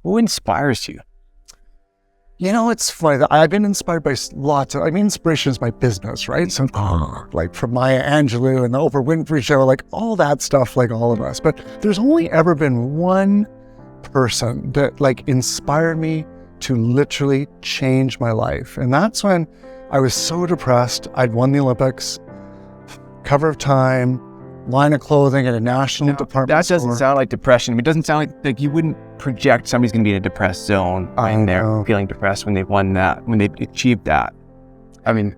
Who inspires you? You know, it's funny. I've been inspired by lots of, inspiration is my business, right? So like from Maya Angelou and the Oprah Winfrey Show, like all that stuff, like all of us. But there's only ever been one person that like inspired me to literally change my life. And that's when I was so depressed. I'd won the Olympics, cover of Time, line of clothing at a national department store. That doesn't sound like depression. It doesn't sound like you wouldn't project somebody's going to be in a depressed zone and they're feeling depressed when they've won that, when they've achieved that. I mean,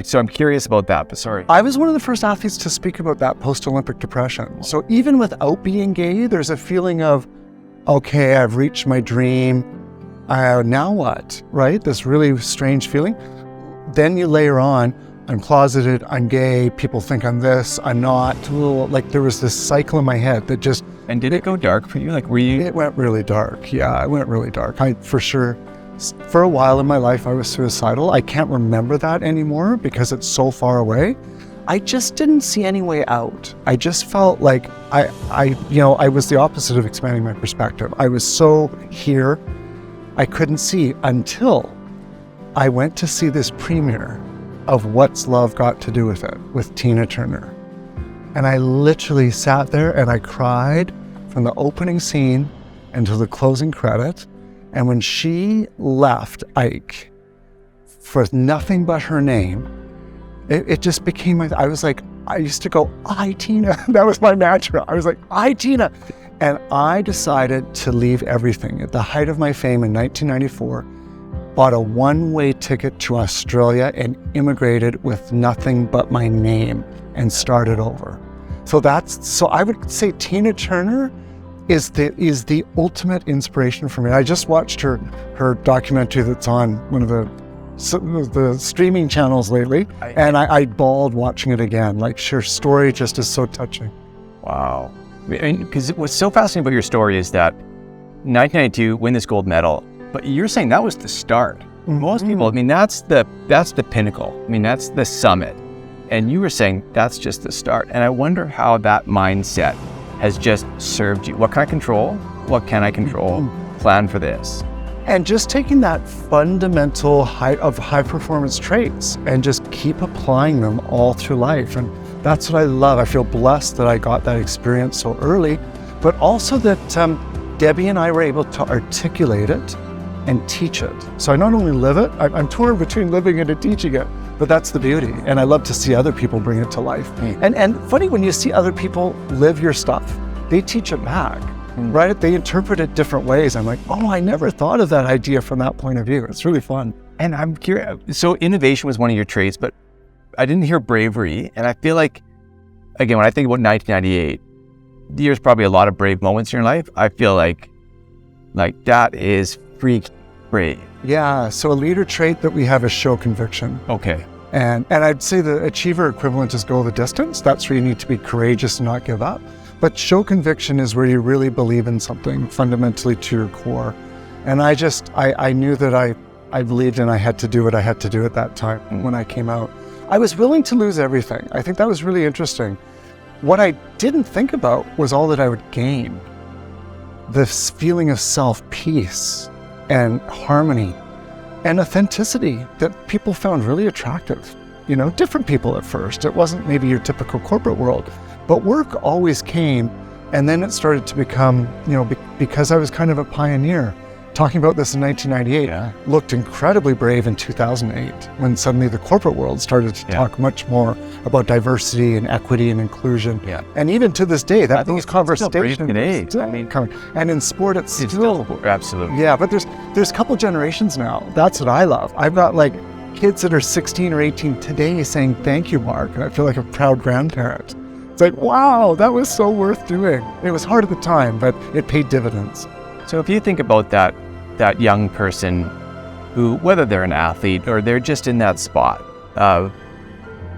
so I'm curious about that, but sorry. I was one of the first athletes to speak about that post-Olympic depression. So even without being gay, there's a feeling of, okay, I've reached my dream. Now what, right? This really strange feeling. Then you layer on, I'm closeted, I'm gay, people think I'm this, I'm not. Like there was this cycle in my head that just... And did it go dark for you? Like were you... It went really dark, yeah, it went really dark. For a while in my life, I was suicidal. I can't remember that anymore because it's so far away. I just didn't see any way out. I just felt like I was the opposite of expanding my perspective. I was so here, I couldn't see until I went to see this premiere of What's Love Got to Do with It with Tina Turner. And I literally sat there and I cried from the opening scene until the closing credit. And when she left Ike for nothing but her name, it just became I was like, I used to go, I Tina. That was my mantra. I was like, I Tina. And I decided to leave everything. At the height of my fame in 1994, bought a one-way ticket to Australia and immigrated with nothing but my name and started over. So I would say Tina Turner is the ultimate inspiration for me. I just watched her documentary that's on one of the streaming channels lately, and I bawled watching it again. Like her story just is so touching. Wow. Because what's so fascinating about your story is that 1992, win this gold medal, but you're saying that was the start. Mm-hmm. Most people, that's the pinnacle. That's the summit. And you were saying that's just the start. And I wonder how that mindset has just served you. What can I control? What can I control? Mm-hmm. Plan for this. And just taking that fundamental high performance traits and just keep applying them all through life. And that's what I love. I feel blessed that I got that experience so early, but also that Debbie and I were able to articulate it and teach it. So I not only live it, I'm torn between living it and teaching it, but that's the beauty. And I love to see other people bring it to life. Mm. And funny, when you see other people live your stuff, they teach it back, right? They interpret it different ways. I'm like, oh, I never thought of that idea from that point of view. It's really fun. And I'm curious, so innovation was one of your traits, but I didn't hear bravery. And I feel like, again, when I think about 1998, there's probably a lot of brave moments in your life. I feel like that is freak brave. Yeah, so a leader trait that we have is show conviction. Okay. And I'd say the achiever equivalent is go the distance. That's where you need to be courageous and not give up. But show conviction is where you really believe in something fundamentally to your core. And I knew that I believed and I had to do what I had to do at that time when I came out. I was willing to lose everything. I think that was really interesting. What I didn't think about was all that I would gain. This feeling of self-peace and harmony and authenticity that people found really attractive. Different people at first. It wasn't maybe your typical corporate world, but work always came. And then it started to become, because I was kind of a pioneer. Talking about this in 1998 looked incredibly brave in 2008 when suddenly the corporate world started to talk much more about diversity and equity and inclusion. Yeah. And even to this day, those conversations today. And in sport, it's still absolutely. Yeah, but there's a couple generations now. That's what I love. I've got kids that are 16 or 18 today saying, "Thank you, Mark," and I feel like a proud grandparent. It's like, wow, that was so worth doing. It was hard at the time, but it paid dividends. So if you think about that young person who, whether they're an athlete or they're just in that spot of,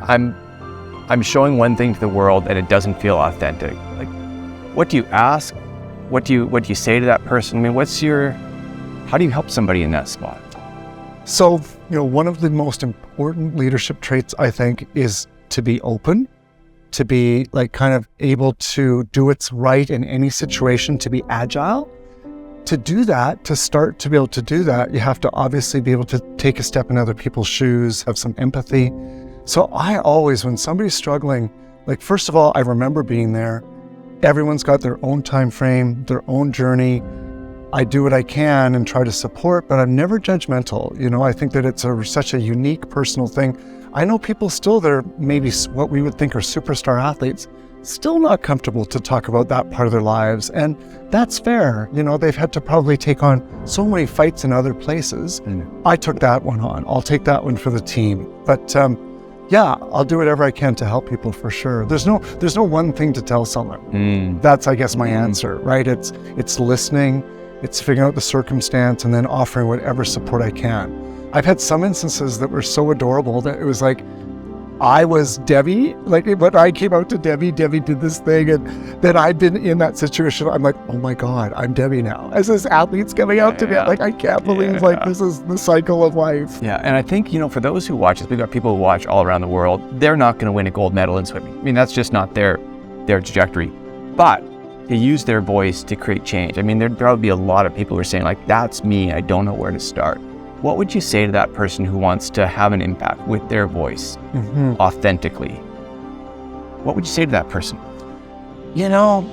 I'm showing one thing to the world and it doesn't feel authentic. Like, what do you ask? What do you say to that person? How do you help somebody in that spot? So, one of the most important leadership traits, I think, is to be open, to be kind of able to do what's right in any situation, to be agile. to do that, to start to be able to do that, you have to obviously be able to take a step in other people's shoes, have some empathy. So I always, when somebody's struggling, like, first of all, I remember being there. Everyone's got their own time frame, their own journey. I do what I can and try to support, but I'm never judgmental. You know, I think that it's such a unique personal thing. I know people still that are maybe what we would think are superstar athletes, still not comfortable to talk about that part of their lives. And that's fair. You know, they've had to probably take on so many fights in other places. I took that one on. I'll take that one for the team. But yeah, I'll do whatever I can to help people for sure. There's no one thing to tell someone. That's, I guess, my answer, right? It's listening, it's figuring out the circumstance, and then offering whatever support I can. I've had some instances that were so adorable that it was like, I was Debbie, like when I came out to Debbie did this thing, and then I'd been in that situation. I'm like, oh my God, I'm Debbie now. As this athlete's coming out to me, like, I can't believe like this is the cycle of life. Yeah, and I think, you know, for those who watch this, we've got people who watch all around the world. They're not going to win a gold medal in swimming. I mean, that's just not their trajectory. But they use their voice to create change. I mean, there'd probably be a lot of people who are saying, like, that's me, I don't know where to start. What would you say to that person who wants to have an impact with their voice authentically? What would you say to that person? You know,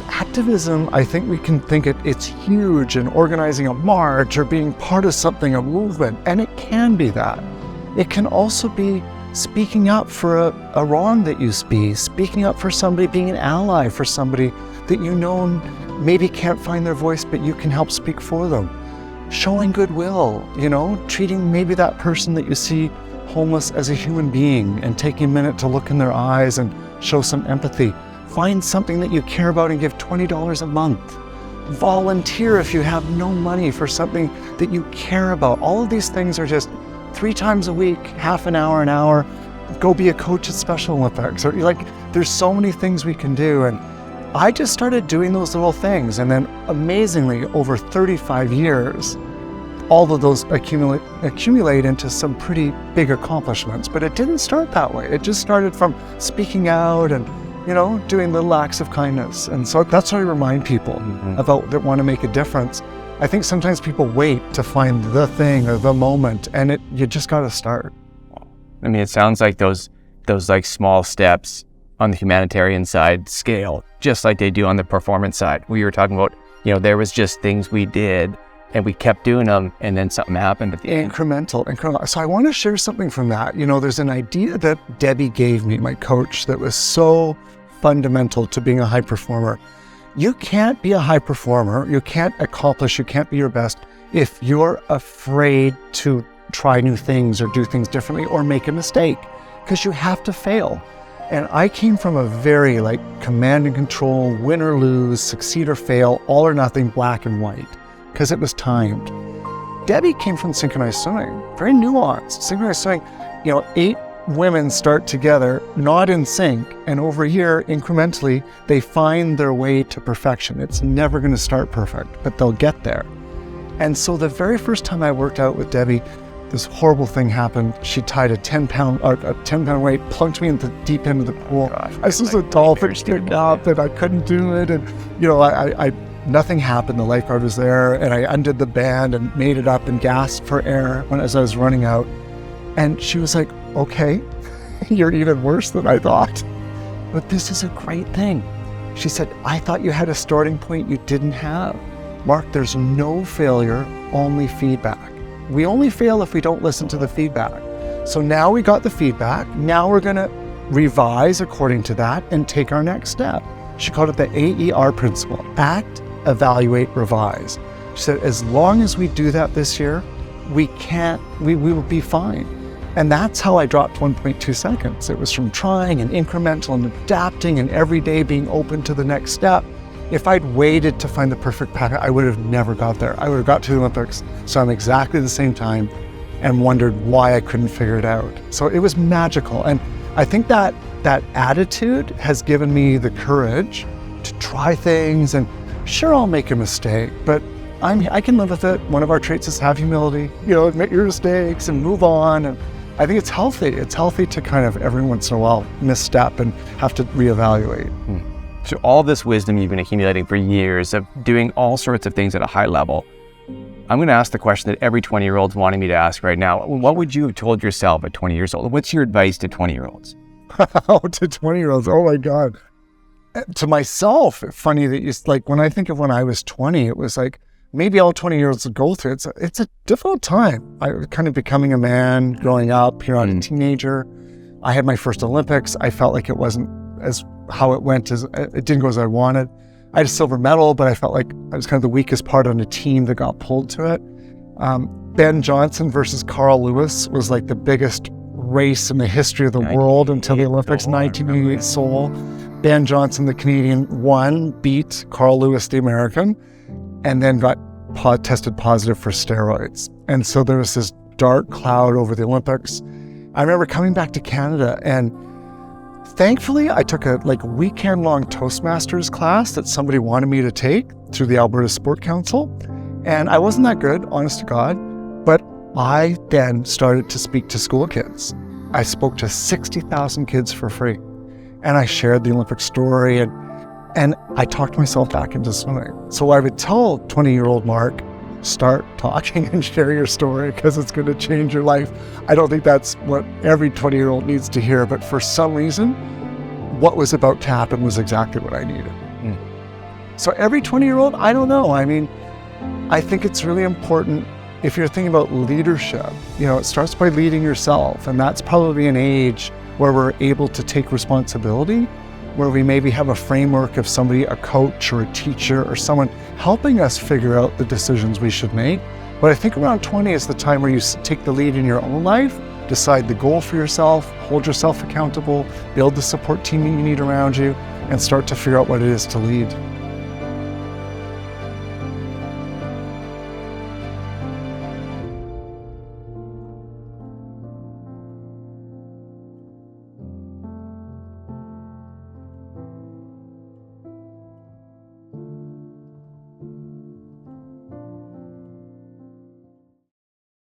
activism, I think we can think it's huge, and organizing a march or being part of something, a movement, and it can be that. It can also be speaking up for a wrong that you speaking up for somebody, being an ally for somebody that you know maybe can't find their voice, but you can help speak for them. Showing goodwill, you know, treating maybe that person that you see homeless as a human being and taking a minute to look in their eyes and show some empathy. Find something that you care about and give $20 a month. Volunteer if you have no money for something that you care about. All of these things are just 3 times a week, half an hour. Go be a coach at Special Olympics. Or like, there's so many things we can do. And I just started doing those little things, and then amazingly, over 35 years, all of those accumulate into some pretty big accomplishments. But it didn't start that way. It just started from speaking out and, you know, doing little acts of kindness. And so that's what I remind people about that want to make a difference. I think sometimes people wait to find the thing or the moment, and you just got to start. I mean, it sounds like those like small steps on the humanitarian side scale, just like they do on the performance side. We were talking about, you know, there was just things we did and we kept doing them, and then something happened at the end. Incremental. So I want to share something from that. You know, there's an idea that Debbie gave me, my coach, that was so fundamental to being a high performer. You can't be a high performer, you can't be your best if you're afraid to try new things or do things differently or make a mistake, because you have to fail. And I came from a very like command and control, win or lose, succeed or fail, all or nothing, black and white, because it was timed. Debbie came from synchronized swimming, very nuanced. Synchronized swimming, you know, 8 women start together, not in sync, and over here, incrementally, they find their way to perfection. It's never going to start perfect, but they'll get there. And so the very first time I worked out with Debbie, this horrible thing happened. She tied a 10-pound weight, plunked me in the deep end of the pool. I was just a dolphin sticking up, and I couldn't do it. And, you know, I nothing happened. The lifeguard was there, and I undid the band and made it up and gasped for air as I was running out. And she was like, okay, you're even worse than I thought. But this is a great thing. She said, I thought you had a starting point you didn't have. Mark, there's no failure, only feedback. We only fail if we don't listen to the feedback. So now we got the feedback. Now we're going to revise according to that and take our next step. She called it the AER principle: act, evaluate, revise. She said, as long as we do that this year, we will be fine. And that's how I dropped 1.2 seconds. It was from trying and incremental and adapting and every day being open to the next step. If I'd waited to find the perfect pattern, I would have never got there. I would have got to the Olympics, so I'm exactly the same time, and wondered why I couldn't figure it out. So it was magical. And I think that attitude has given me the courage to try things, and sure, I'll make a mistake, but I can live with it. One of our traits is have humility, you know, admit your mistakes and move on. And I think it's healthy. It's healthy to kind of every once in a while misstep and have to reevaluate. So all this wisdom you've been accumulating for years of doing all sorts of things at a high level, I'm going to ask the question that every 20-year-old's wanting me to ask right now. What would you have told yourself at 20 years old? What's your advice to 20-year-olds? To 20-year-olds, oh my God. To myself, funny that you, like, when I think of when I was 20, it was like, maybe all 20-year-olds go through it. It's a difficult time. I was kind of becoming a man, growing up, here on a teenager. I had my first Olympics. I felt like it wasn't as how it went, as it didn't go as I wanted. I had a silver medal, but I felt like I was kind of the weakest part on a team that got pulled to it. Ben Johnson versus Carl Lewis was like the biggest race in the history of the world until the Olympics, 1988 Seoul. Ben Johnson, the Canadian, won, beat Carl Lewis, the American, and then got tested positive for steroids. And so there was this dark cloud over the Olympics. I remember coming back to Canada, and thankfully I took a weekend-long Toastmasters class that somebody wanted me to take through the Alberta Sport Council. And I wasn't that good, honest to God, but I then started to speak to school kids. I spoke to 60,000 kids for free. And I shared the Olympic story, and I talked myself back into swimming. So I would tell 20-year-old Mark, start talking and share your story because it's going to change your life. I don't think that's what every 20-year-old needs to hear, but for some reason, what was about to happen was exactly what I needed. So every 20-year-old, I don't know. I mean, I think it's really important if you're thinking about leadership, it starts by leading yourself, and that's probably an age where we're able to take responsibility, where we maybe have a framework of somebody, a coach or a teacher or someone helping us figure out the decisions we should make. But I think around 20 is the time where you take the lead in your own life, decide the goal for yourself, hold yourself accountable, build the support team you need around you, and start to figure out what it is to lead.